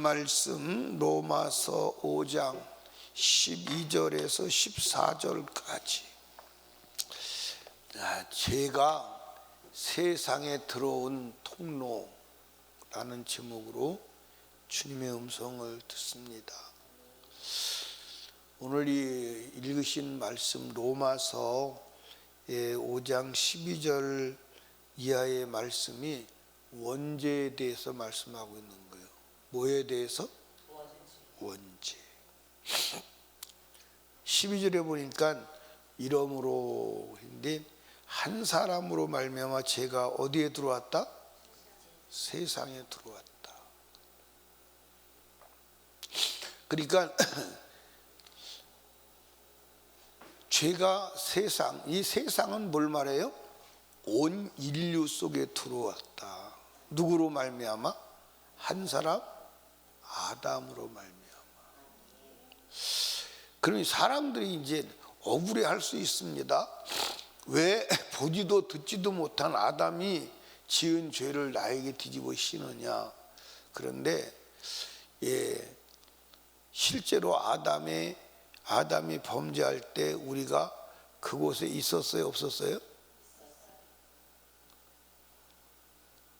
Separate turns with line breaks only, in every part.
말씀 로마서 5장 12절에서 14절까지 죄가 세상에 들어온 통로라는 제목으로 주님의 음성을 듣습니다. 오늘 읽으신 말씀 로마서 5장 12절 이하의 말씀이 원죄에 대해서 말씀하고 있는 거예요. 뭐에 대해서? 원죄. 12절에 보니까 이러므로인데 한 사람으로 말미암아 죄가 어디에 들어왔다? 세상에 들어왔다. 그러니까 죄가 이 세상은 뭘 말해요? 온 인류 속에 들어왔다. 누구로 말미암아? 한 사람? 아담으로 말미암아. 그러니 사람들이 이제 억울해할 수 있습니다. 왜 보지도 듣지도 못한 아담이 지은 죄를 나에게 뒤집어 씌우느냐. 그런데 실제로 아담이 범죄할 때 우리가 그곳에 있었어요, 없었어요?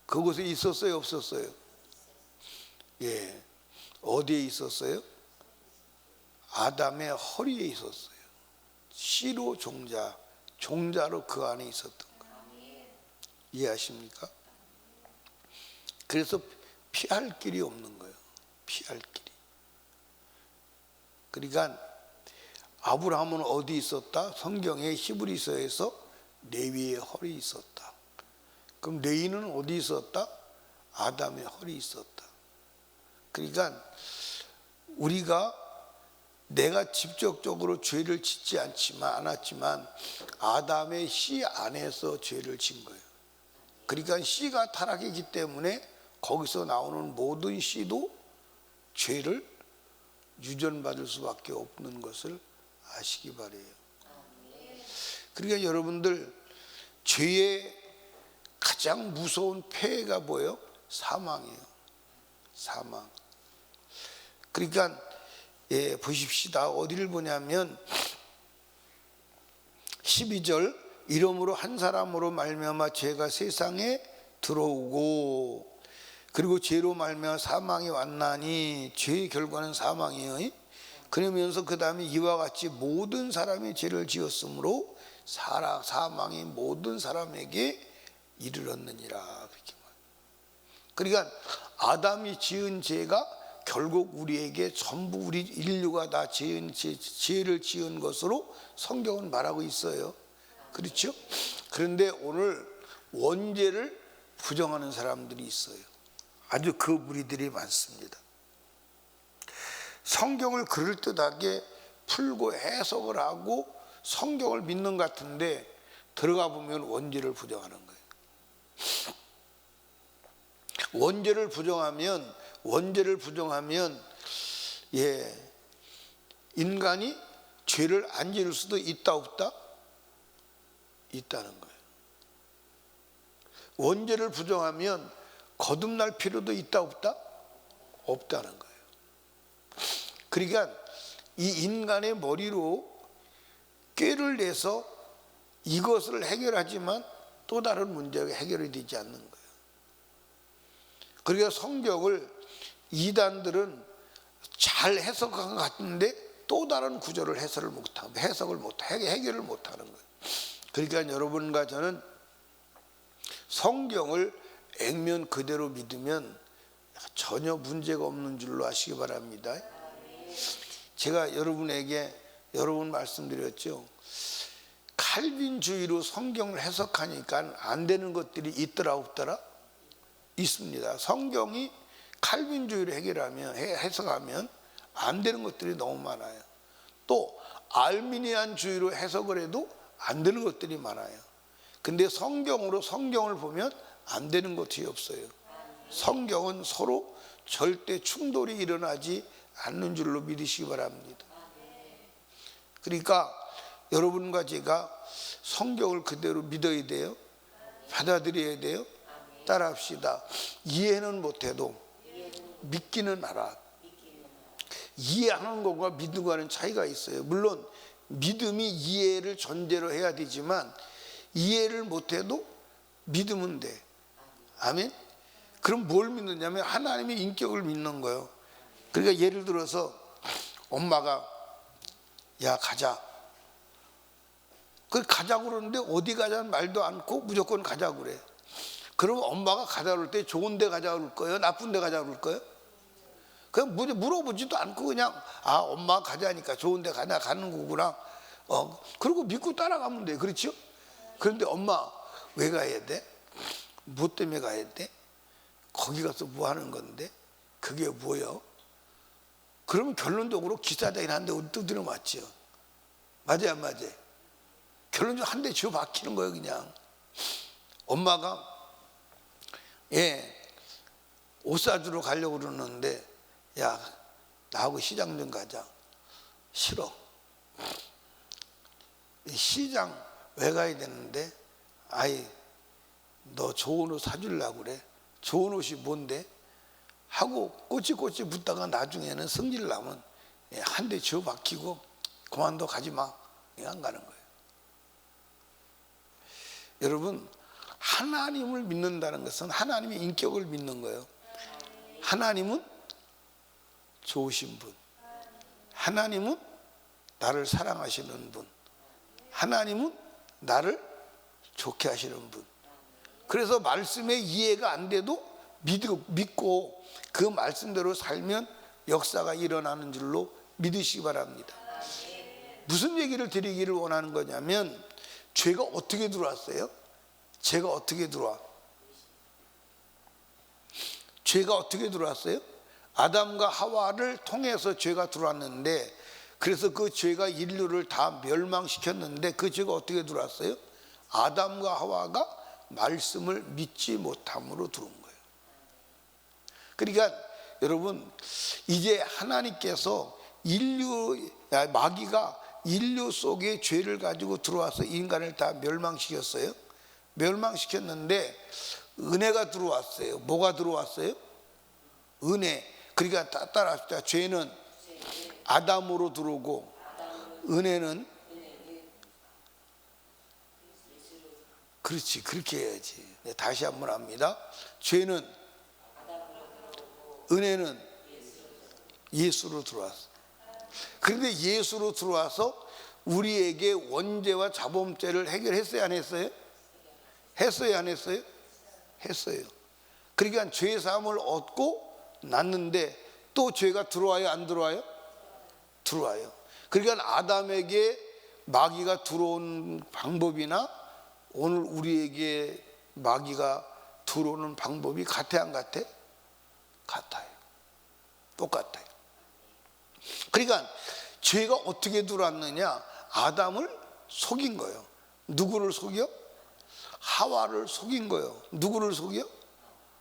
그곳에 있었어요, 없었어요? 어디에 있었어요? 아담의 허리에 있었어요. 씨로 종자로 그 안에 있었던 거예요. 이해하십니까? 그래서 피할 길이 없는 거예요. 피할 길이. 그러니까 아브라함은 어디 있었다? 성경에 히브리서에서 레위의 허리에 있었다. 그럼 레위는 어디 있었다? 아담의 허리에 있었다. 그러니까 우리가 내가 직접적으로 죄를 짓지 않았지만 아담의 씨 안에서 죄를 진 거예요. 그러니까 씨가 타락했기 때문에 거기서 나오는 모든 씨도 죄를 유전받을 수밖에 없는 것을 아시기 바라요. 그러니까 여러분들 죄의 가장 무서운 폐해가 뭐예요? 사망이에요. 사망. 그러니까 보십시다. 어디를 보냐면 12절 이러므로 한 사람으로 말미암아 죄가 세상에 들어오고 그리고 죄로 말미암아 사망이 왔나니 죄의 결과는 사망이에요. 그러면서 그 다음에 이와 같이 모든 사람이 죄를 지었으므로 사망이 모든 사람에게 이르렀느니라. 그렇게 말해요. 그러니까 아담이 지은 죄가 결국 우리에게 전부 우리 인류가 다 죄를 지은 것으로 성경은 말하고 있어요. 그렇죠? 그런데 오늘 원죄를 부정하는 사람들이 있어요. 아주 그 무리들이 많습니다. 성경을 그럴듯하게 풀고 해석을 하고 성경을 믿는 것 같은데 들어가 보면 원죄를 부정하는 거예요. 원죄를 부정하면 인간이 죄를 안 지을 수도 있다 없다? 있다는 거예요. 원죄를 부정하면 거듭날 필요도 있다 없다? 없다는 거예요. 그러니까 이 인간의 머리로 꾀를 내서 이것을 해결하지만 또 다른 문제가 해결이 되지 않는 거예요. 그러니까 성경을 이단들은 잘 해석한 것 같은데 또 다른 구절을 해결을 못하는 거예요. 그러니까 여러분과 저는 성경을 액면 그대로 믿으면 전혀 문제가 없는 줄로 아시기 바랍니다. 제가 여러 번 말씀드렸죠. 칼빈주의로 성경을 해석하니까 안 되는 것들이 있더라 없더라? 있습니다. 성경이 칼빈주의로 해석하면 안 되는 것들이 너무 많아요. 또 알미니안주의로 해석을 해도 안 되는 것들이 많아요. 근데 성경을 보면 안 되는 것이 없어요. 성경은 서로 절대 충돌이 일어나지 않는 줄로 믿으시기 바랍니다. 그러니까 여러분과 제가 성경을 그대로 믿어야 돼요. 받아들여야 돼요. 따라합시다. 이해는 못해도 믿기는 하라. 이해하는 것과 믿는 거와는 차이가 있어요. 물론 믿음이 이해를 전제로 해야 되지만 이해를 못해도 믿으면 돼. 아멘. 그럼 뭘 믿느냐면 하나님의 인격을 믿는 거예요. 그러니까 예를 들어서 엄마가 야 가자, 그 가자고 그러는데 어디 가자는 말도 않고 무조건 가자고 그래. 그럼 엄마가 가자고 그럴 때 좋은 데 가자고 그럴 거예요? 나쁜 데 가자고 그럴 거예요? 그냥 물어보지도 않고 그냥 아 엄마가 가자니까 좋은 데 가냐 가는 거구나. 그리고 믿고 따라가면 돼. 그렇죠? 그런데 엄마 왜 가야 돼? 뭐 때문에 가야 돼? 거기 가서 뭐 하는 건데? 그게 뭐요? 그러면 결론적으로 기사단이 한 대 두드려 맞죠. 맞아요, 안 맞아요? 결론적으로 한 대 쥐어 박히는 거예요, 그냥. 엄마가 옷 사주러 가려고 그러는데 야 나하고 시장 좀 가자. 싫어. 시장 왜 가야 되는데? 아이 너 좋은 옷 사주려고 그래. 좋은 옷이 뭔데? 하고 꼬치꼬치 붙다가 나중에는 성질 나면 한 대 쥐어 박히고 그만둬 가지 마. 안 가는 거예요. 여러분 하나님을 믿는다는 것은 하나님의 인격을 믿는 거예요. 하나님은 좋으신 분, 하나님은 나를 사랑하시는 분, 하나님은 나를 좋게 하시는 분. 그래서 말씀에 이해가 안 돼도 믿고 그 말씀대로 살면 역사가 일어나는 줄로 믿으시기 바랍니다. 무슨 얘기를 드리기를 원하는 거냐면 죄가 어떻게 들어왔어요? 죄가 어떻게 들어와? 죄가 어떻게 들어왔어요? 아담과 하와를 통해서 죄가 들어왔는데 그래서 그 죄가 인류를 다 멸망시켰는데 그 죄가 어떻게 들어왔어요? 아담과 하와가 말씀을 믿지 못함으로 들어온 거예요. 그러니까 여러분 이제 하나님께서 마귀가 인류 속에 죄를 가지고 들어와서 인간을 다 멸망시켰어요. 멸망시켰는데 은혜가 들어왔어요. 뭐가 들어왔어요? 은혜. 그러니까 따라합시다. 죄는 아담으로 들어오고 은혜는 그렇지 그렇게 해야지. 다시 한번 합니다. 죄는 은혜는 예수로 들어왔어. 그런데 예수로 들어와서 우리에게 원죄와 자범죄를 해결했어요 안 했어요? 했어요 안 했어요? 했어요. 그러니까 죄사함을 얻고 났는데 또 죄가 들어와요 안 들어와요? 들어와요. 그러니까 아담에게 마귀가 들어온 방법이나 오늘 우리에게 마귀가 들어오는 방법이 같아요 안 같아요? 같아요. 똑같아요. 그러니까 죄가 어떻게 들어왔느냐? 아담을 속인 거예요. 누구를 속여? 하와를 속인 거예요. 누구를 속여?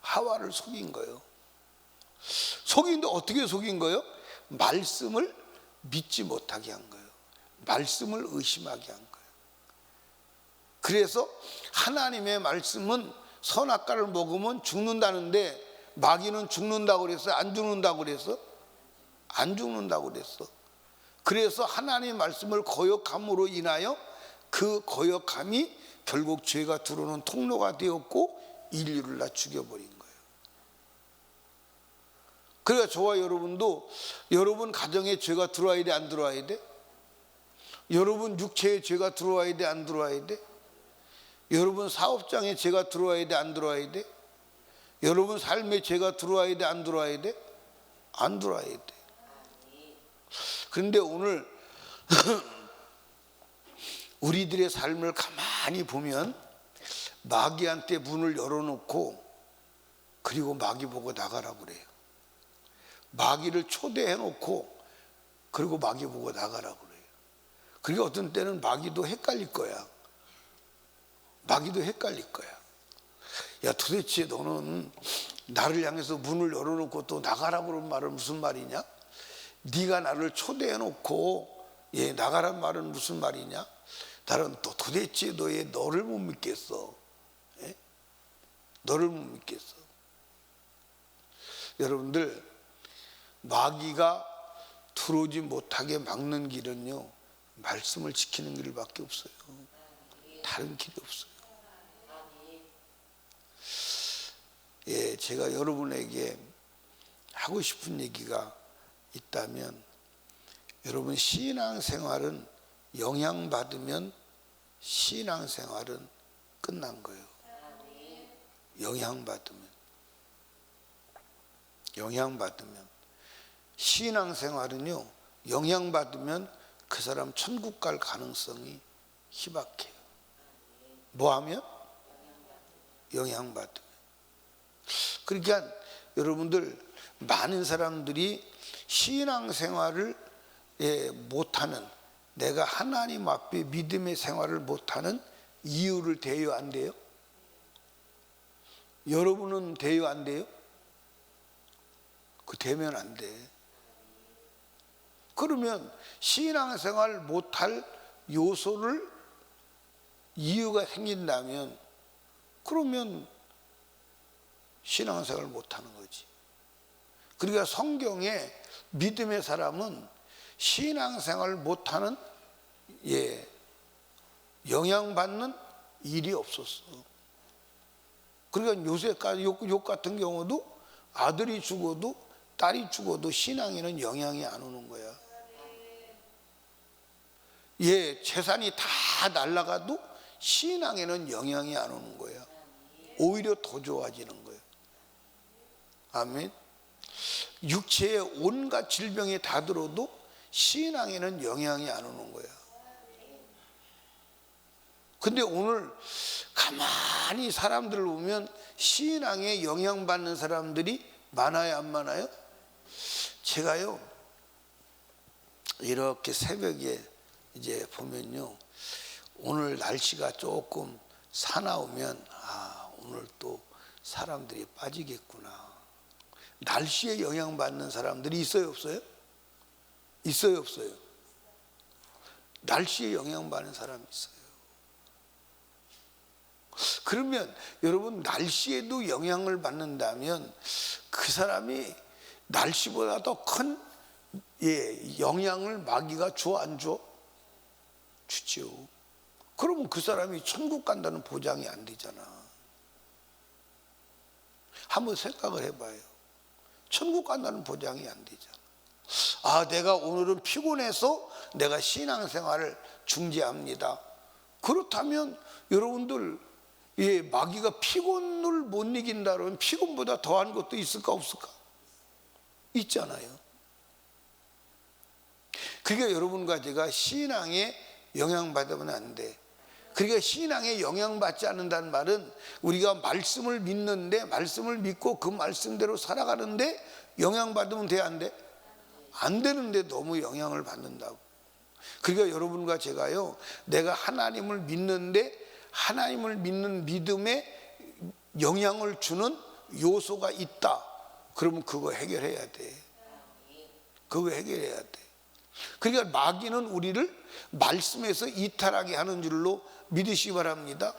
하와를 속인 거예요. 속인데 어떻게 속인 거예요? 말씀을 믿지 못하게 한 거예요. 말씀을 의심하게 한 거예요. 그래서 하나님의 말씀은 선악과를 먹으면 죽는다는데 마귀는 죽는다고 그랬어요? 안 죽는다고 그랬어? 안 죽는다고 그랬어. 그래서 하나님의 말씀을 거역함으로 인하여 그 거역함이 결국 죄가 들어오는 통로가 되었고 인류를 다 죽여버린 거예요. 그러니까 저와 여러분도 여러분 가정에 죄가 들어와야 돼 안 들어와야 돼? 여러분 육체에 죄가 들어와야 돼 안 들어와야 돼? 여러분 사업장에 죄가 들어와야 돼 안 들어와야 돼? 여러분 삶에 죄가 들어와야 돼 안 들어와야 돼? 안 들어와야 돼. 그런데 오늘 우리들의 삶을 가만히 보면 마귀한테 문을 열어놓고 그리고 마귀 보고 나가라고 그래요. 마귀를 초대해놓고 그리고 마귀 보고 나가라고 그래요. 그리고 어떤 때는 마귀도 헷갈릴 거야. 마귀도 헷갈릴 거야. 야 도대체 너는 나를 향해서 문을 열어놓고 또 나가라고 그런 말은 무슨 말이냐? 네가 나를 초대해놓고 나가란 말은 무슨 말이냐? 나는 또 도대체 너를 못 믿겠어. 너를 못 믿겠어. 여러분들 마귀가 들어오지 못하게 막는 길은요, 말씀을 지키는 길밖에 없어요. 다른 길이 없어요. 예, 제가 여러분에게 하고 싶은 얘기가 있다면, 여러분 신앙생활은 영향받으면 신앙생활은 끝난 거예요. 영향받으면 신앙생활은요, 영향받으면 그 사람 천국 갈 가능성이 희박해요. 뭐하면? 영향받으면. 그러니까 여러분들, 많은 사람들이 신앙생활을 못하는, 내가 하나님 앞에 믿음의 생활을 못하는 이유를 돼요, 안 돼요? 여러분은 돼요, 안 돼요? 그 되면 안 돼. 그러면 신앙생활 못할 요소를, 이유가 생긴다면, 그러면 신앙생활 못하는 거지. 그러니까 성경에 믿음의 사람은 신앙생활 못하는, 영향받는 일이 없었어. 그러니까 요새까지 욕 같은 경우도 아들이 죽어도 딸이 죽어도 신앙에는 영향이 안 오는 거야. 재산이 다 날아가도 신앙에는 영향이 안 오는 거야. 오히려 더 좋아지는 거예요. 아멘. 육체에 온갖 질병이 다 들어도 신앙에는 영향이 안 오는 거야. 근데 오늘 가만히 사람들을 보면 신앙에 영향받는 사람들이 많아요, 안 많아요? 제가요, 이렇게 새벽에 이제 보면요, 오늘 날씨가 조금 사나우면, 오늘 또 사람들이 빠지겠구나. 날씨에 영향받는 사람들이 있어요, 없어요? 있어요, 없어요? 날씨에 영향받는 사람이 있어요. 그러면 여러분, 날씨에도 영향을 받는다면 그 사람이 날씨보다 더 큰 영향을 마귀가 줘, 안 줘? 주죠. 그러면 그 사람이 천국 간다는 보장이 안 되잖아. 한번 생각을 해봐요. 천국 간다는 보장이 안 되잖아. 내가 오늘은 피곤해서 내가 신앙생활을 중지합니다. 그렇다면 여러분들, 마귀가 피곤을 못 이긴다 그러면 피곤보다 더한 것도 있을까, 없을까? 있잖아요. 그러니까 여러분과 제가 신앙에 영향받으면 안 돼. 그러니까 신앙에 영향받지 않는다는 말은 우리가 말씀을 믿는데, 말씀을 믿고 그 말씀대로 살아가는데 영향받으면 돼, 안 돼? 안 되는데 너무 영향을 받는다고. 그러니까 여러분과 제가요, 내가 하나님을 믿는데 하나님을 믿는 믿음에 영향을 주는 요소가 있다. 그러면 그거 해결해야 돼. 그거 해결해야 돼. 그러니까 마귀는 우리를 말씀에서 이탈하게 하는 줄로 믿으시기 바랍니다.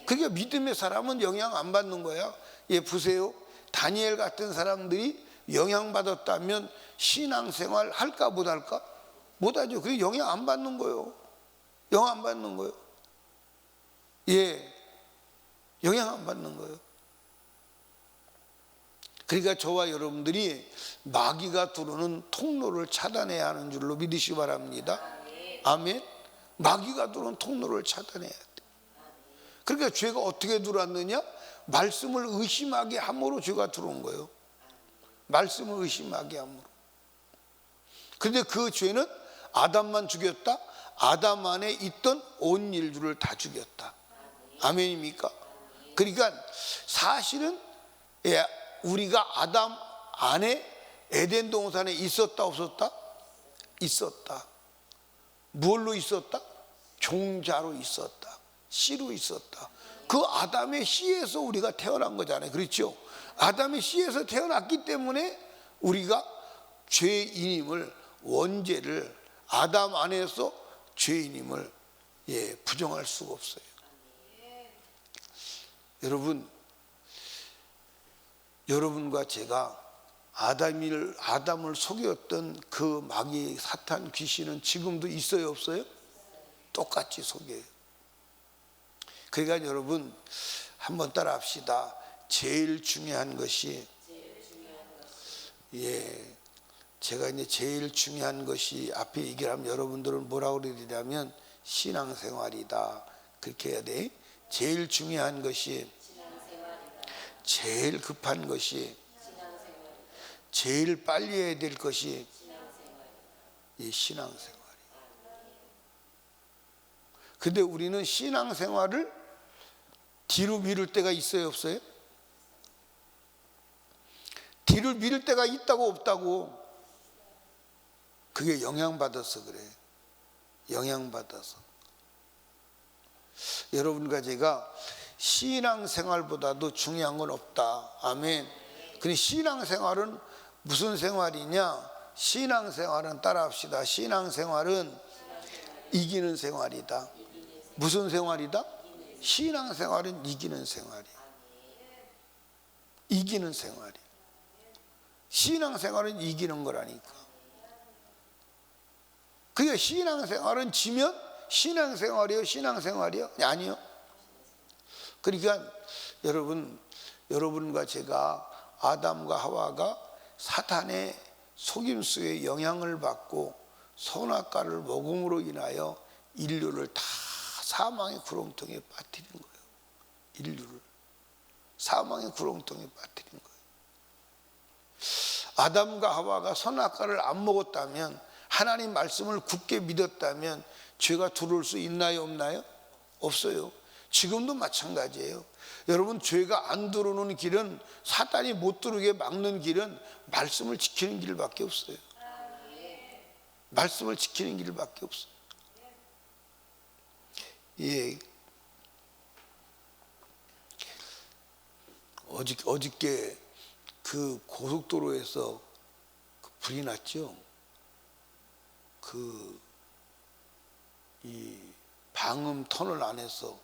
그러니까 믿음의 사람은 영향 안 받는 거야. 보세요. 다니엘 같은 사람들이 영향받았다면 신앙생활 할까 못 할까? 못 하죠. 그게 영향 안 받는 거예요. 영향 안 받는 거예요. 영향 안 받는 거예요. 그러니까 저와 여러분들이 마귀가 들어오는 통로를 차단해야 하는 줄로 믿으시기 바랍니다. 아멘. 마귀가 들어오는 통로를 차단해야 돼. 그러니까 죄가 어떻게 들어왔느냐? 말씀을 의심하게 함으로 죄가 들어온 거예요. 말씀을 의심하게 함으로. 그런데 그 죄는 아담만 죽였다? 아담 안에 있던 온 인류를 다 죽였다. 아멘입니까? 그러니까 사실은 우리가 아담 안에 에덴 동산에 있었다, 없었다? 있었다. 뭘로 있었다? 종자로 있었다. 씨로 있었다. 그 아담의 씨에서 우리가 태어난 거잖아요. 그렇죠? 아담의 씨에서 태어났기 때문에 우리가 죄인임을, 원죄를, 아담 안에서 죄인임을 부정할 수가 없어요. 여러분, 여러분과 제가 아담을 속였던 그 마귀 사탄 귀신은 지금도 있어요, 없어요? 똑같이 속여요. 그러니까 여러분 한번 따라 합시다. 제일 중요한 것이, 제가 이제 제일 중요한 것이 앞에 얘기를 하면 여러분들은 뭐라고 그래야 되냐면 신앙생활이다, 그렇게 해야 돼. 제일 중요한 것이, 제일 급한 것이, 제일 빨리 해야 될 것이 이 신앙생활이에요. 근데 우리는 신앙생활을 뒤로 미룰 때가 있어요, 없어요? 뒤를 미룰 때가 있다고 없다고? 그게 영향받아서 그래. 영향받아서. 여러분과 제가 신앙생활보다도 중요한 건 없다. 아멘. 근데 신앙생활은 무슨 생활이냐? 신앙생활은 따라합시다. 신앙생활은 이기는 생활이다. 무슨 생활이다? 신앙생활은 이기는 생활이야. 이기는 생활이야. 신앙생활은 이기는 거라니까. 그게 신앙생활은 지면 신앙생활이요, 신앙생활이요? 아니요. 그러니까 여러분과 제가 아담과 하와가 사탄의 속임수에 영향을 받고 선악과를 먹음으로 인하여 인류를 다 사망의 구렁텅이에 빠뜨린 거예요. 인류를 사망의 구렁텅이에 빠뜨린 거예요. 아담과 하와가 선악과를 안 먹었다면, 하나님 말씀을 굳게 믿었다면 죄가 들어올 수 있나요, 없나요? 없어요. 지금도 마찬가지예요. 여러분, 죄가 안 들어오는 길은, 사탄이 못 들어오게 막는 길은 말씀을 지키는 길밖에 없어요. 말씀을 지키는 길밖에 없어요. 예. 어저께 그 고속도로에서 불이 났죠. 이 방음 터널 안에서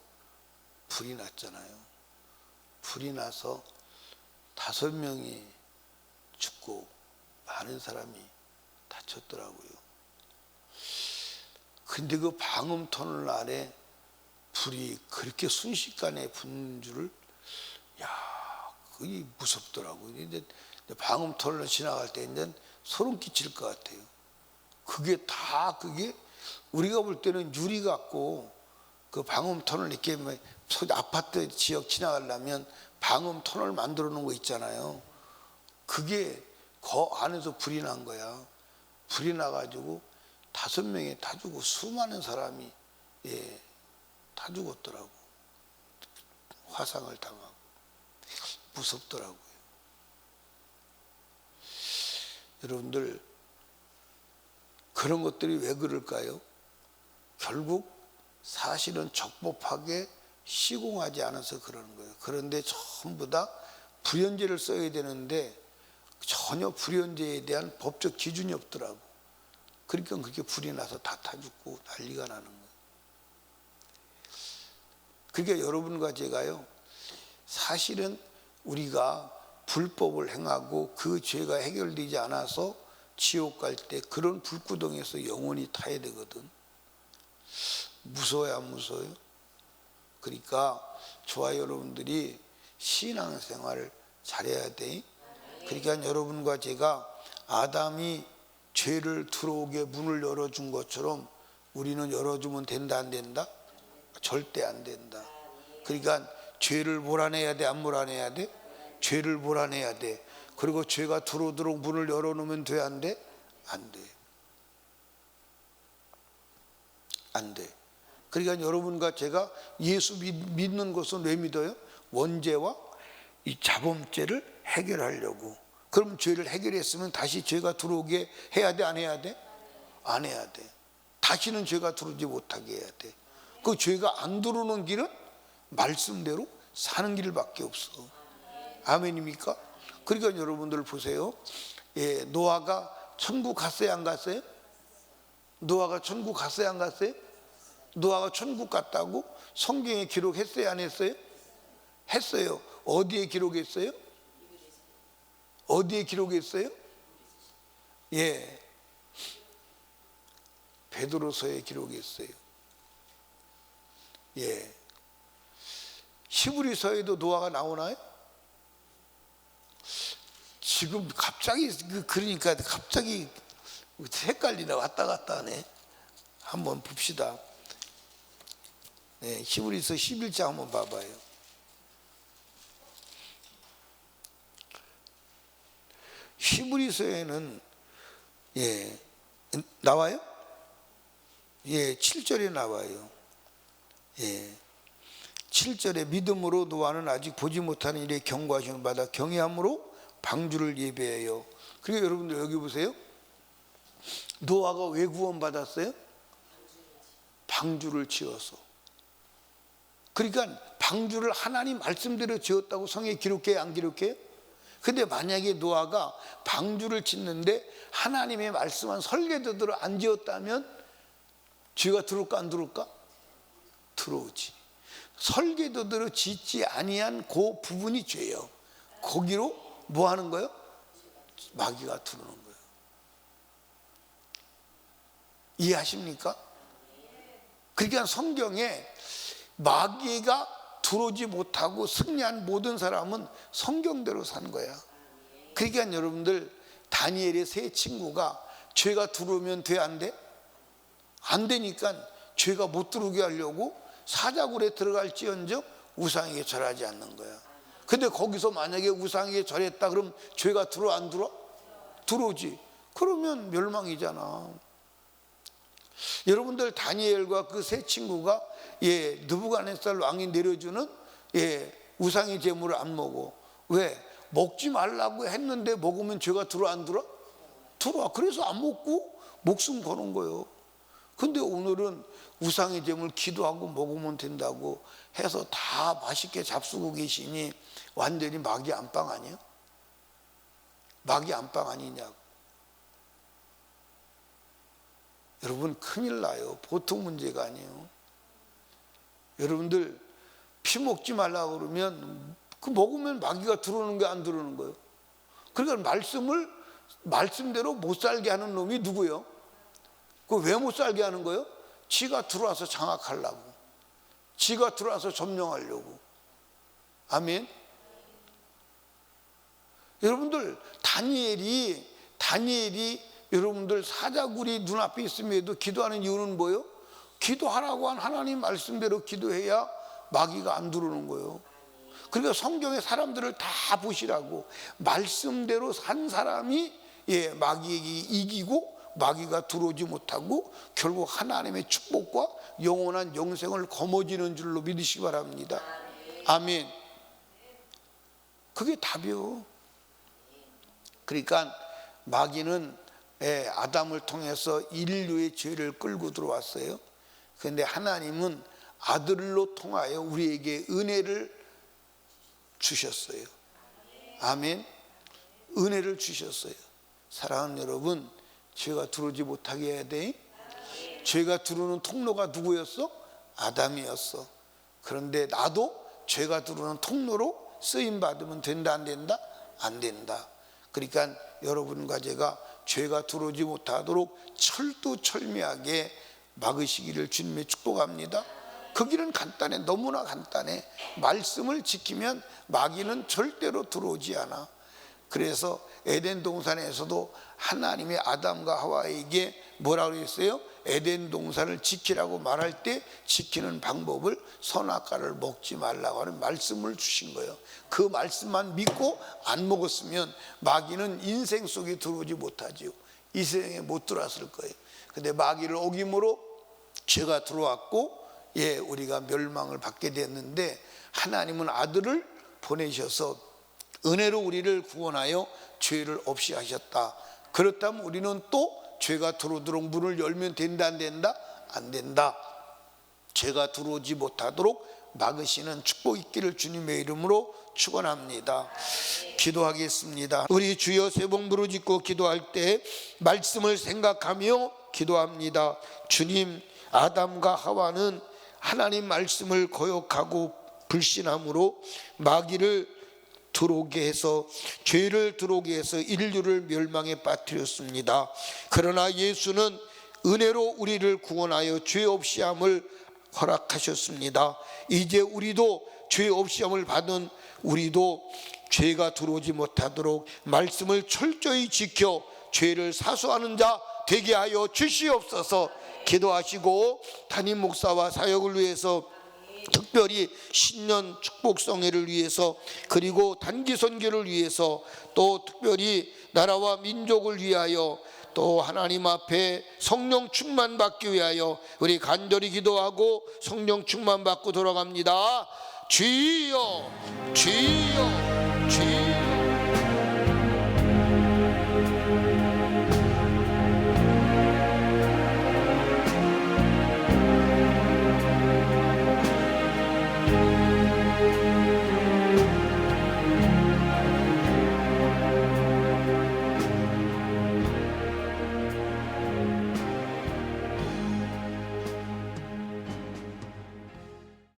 불이 났잖아요. 불이 나서 5명이 죽고 많은 사람이 다쳤더라고요. 근데 그 방음 터널 안에 불이 그렇게 순식간에 붙는 줄을, 그게 무섭더라고요. 근데 방음 터널 지나갈 때 이제 소름 끼칠 것 같아요. 그게 우리가 볼 때는 유리 같고, 그 방음 터널 이렇게 아파트 지역 지나가려면 방음 터널 만들어 놓은 거 있잖아요. 그게 그 안에서 불이 난 거야. 불이 나가지고 5명이 다 죽고 수많은 사람이 다 죽었더라고. 화상을 당하고. 무섭더라고요. 여러분들, 그런 것들이 왜 그럴까요? 결국 사실은 적법하게 시공하지 않아서 그러는 거예요. 그런데 전부 다 불연제를 써야 되는데 전혀 불연제에 대한 법적 기준이 없더라고. 그러니까 그렇게 불이 나서 다 죽고 난리가 나는 거예요. 그러니까 여러분과 제가요, 사실은 우리가 불법을 행하고 그 죄가 해결되지 않아서 지옥 갈 때 그런 불구덩이에서 영원히 타야 되거든. 무서워요, 안 무서워요? 그러니까 저와 여러분들이 신앙생활을 잘해야 돼. 그러니까 여러분과 제가 아담이 죄를 들어오게 문을 열어준 것처럼 우리는 열어주면 된다, 안 된다? 절대 안 된다. 그러니까 죄를 몰아내야 돼, 안 몰아내야 돼? 죄를 몰아내야 돼. 그리고 죄가 들어오도록 문을 열어놓으면 돼, 안 돼? 안 돼. 안 돼. 그러니까 여러분과 제가 예수 믿는 것은 왜 믿어요? 원죄와 이 자범죄를 해결하려고. 그럼 죄를 해결했으면 다시 죄가 들어오게 해야 돼, 안 해야 돼? 안 해야 돼. 다시는 죄가 들어오지 못하게 해야 돼. 그 죄가 안 들어오는 길은 말씀대로 사는 길밖에 없어. 아멘입니까? 그러니까 여러분들 보세요. 노아가 천국 갔어요, 안 갔어요? 노아가 천국 갔어요, 안 갔어요? 노아가 천국 갔다고 성경에 기록했어요, 안 했어요? 했어요. 어디에 기록했어요? 어디에 기록했어요? 예, 베드로서에 기록했어요. 예, 히브리서에도 노아가 나오나요? 지금 갑자기 그러니까 갑자기 헷갈리네. 왔다 갔다 하네. 한번 봅시다. 네, 히브리서 11장 한번 봐봐요. 히브리서에는 예, 나와요? 예, 7절에 나와요. 예, 7절에 믿음으로 노아는 아직 보지 못하는 일에 경고하심을 받아 경외함으로 방주를 예배해요. 그리고 여러분들 여기 보세요. 노아가 왜 구원받았어요? 방주를 지어서. 그러니까 방주를 하나님 말씀대로 지었다고 성경에 기록해요, 안 기록해요? 근데 만약에 노아가 방주를 짓는데 하나님의 말씀한 설계도대로 안 지었다면 죄가 들어올까 안 들어올까? 들어오지. 설계도대로 짓지 아니한 그 부분이 죄예요. 거기로 뭐 하는 거예요? 마귀가 들어오는 거예요. 이해하십니까? 그러니까 성경에 마귀가 들어오지 못하고 승리한 모든 사람은 성경대로 산 거야. 그러니까 여러분들 다니엘의 세 친구가 죄가 들어오면 돼, 안 돼? 안 되니까 죄가 못 들어오게 하려고 사자굴에 들어갈지언정 우상에게 절하지 않는 거야. 근데 거기서 만약에 우상에게 절했다 그럼 죄가 들어와 안 들어와? 들어오지. 그러면 멸망이잖아. 여러분들 다니엘과 그 세 친구가 예, 느부갓네살 왕이 내려주는 예, 우상의 제물을 안 먹어. 왜? 먹지 말라고 했는데 먹으면 죄가 들어와 안 들어와? 들어와. 그래서 안 먹고 목숨 거는 거예요. 근데 오늘은 우상의 제물 기도하고 먹으면 된다고 해서 다 맛있게 잡수고 계시니 완전히 마귀 안방 아니에요? 마귀 안방 아니냐고. 여러분 큰일 나요. 보통 문제가 아니에요. 여러분들 피 먹지 말라고 그러면 그 먹으면 마귀가 들어오는 게 안 들어오는 거예요. 그러니까 말씀대로 못 살게 하는 놈이 누구예요? 그 왜 못 살게 하는 거예요? 지가 들어와서 장악하려고, 지가 들어와서 점령하려고. 아멘. 여러분들 다니엘이 여러분들 사자굴이 눈앞에 있음에도 기도하는 이유는 뭐예요? 기도하라고 한 하나님 말씀대로 기도해야 마귀가 안 들어오는 거예요. 그러니까 성경의 사람들을 다 보시라고. 말씀대로 산 사람이 예, 마귀에게 이기고 마귀가 들어오지 못하고 결국 하나님의 축복과 영원한 영생을 거머쥐는 줄로 믿으시기 바랍니다. 아멘. 그게 답이요. 그러니까 마귀는 아담을 통해서 인류의 죄를 끌고 들어왔어요. 그런데 하나님은 아들로 통하여 우리에게 은혜를 주셨어요. 아멘. 은혜를 주셨어요. 사랑하는 여러분, 죄가 들어오지 못하게 해야 돼. 죄가 들어오는 통로가 누구였어? 아담이었어. 그런데 나도 죄가 들어오는 통로로 쓰임받으면 된다 안 된다? 안 된다. 그러니까 여러분과 제가 죄가 들어오지 못하도록 철두철미하게 막으시기를 주님의 축복합니다. 그 길은 간단해. 너무나 간단해. 말씀을 지키면 마귀는 절대로 들어오지 않아. 그래서 에덴 동산에서도 하나님이 아담과 하와에게 뭐라고 했어요? 에덴 동산을 지키라고 말할 때 지키는 방법을 선악과를 먹지 말라고 하는 말씀을 주신 거예요. 그 말씀만 믿고 안 먹었으면 마귀는 인생 속에 들어오지 못하지요. 이 세상에 못 들어왔을 거예요. 근데 마귀를 어김으로 죄가 들어왔고 예, 우리가 멸망을 받게 됐는데 하나님은 아들을 보내셔서 은혜로 우리를 구원하여 죄를 없이 하셨다. 그렇다면 우리는 또 죄가 들어오도록 문을 열면 된다 안 된다? 안 된다. 죄가 들어오지 못하도록 막으시는 축복 있기를 주님의 이름으로 축원합니다. 기도하겠습니다. 우리 주여 세 번 부르짖고 기도할 때 말씀을 생각하며 기도합니다. 주님, 아담과 하와는 하나님 말씀을 거역하고 불신함으로 마귀를 들어오게 해서, 죄를 들어오게 해서 인류를 멸망에 빠뜨렸습니다. 그러나 예수는 은혜로 우리를 구원하여 죄 없이 함을 허락하셨습니다. 이제 우리도 죄 없이 함을 받은 우리도 죄가 들어오지 못하도록 말씀을 철저히 지켜 죄를 사수하는 자 되게 하여 주시옵소서. 기도하시고 담임 목사와 사역을 위해서, 특별히 신년 축복성회를 위해서, 그리고 단기 선교를 위해서, 또 특별히 나라와 민족을 위하여, 또 하나님 앞에 성령 충만 받기 위하여 우리 간절히 기도하고 성령 충만 받고 돌아갑니다. 주여, 주여, 주여.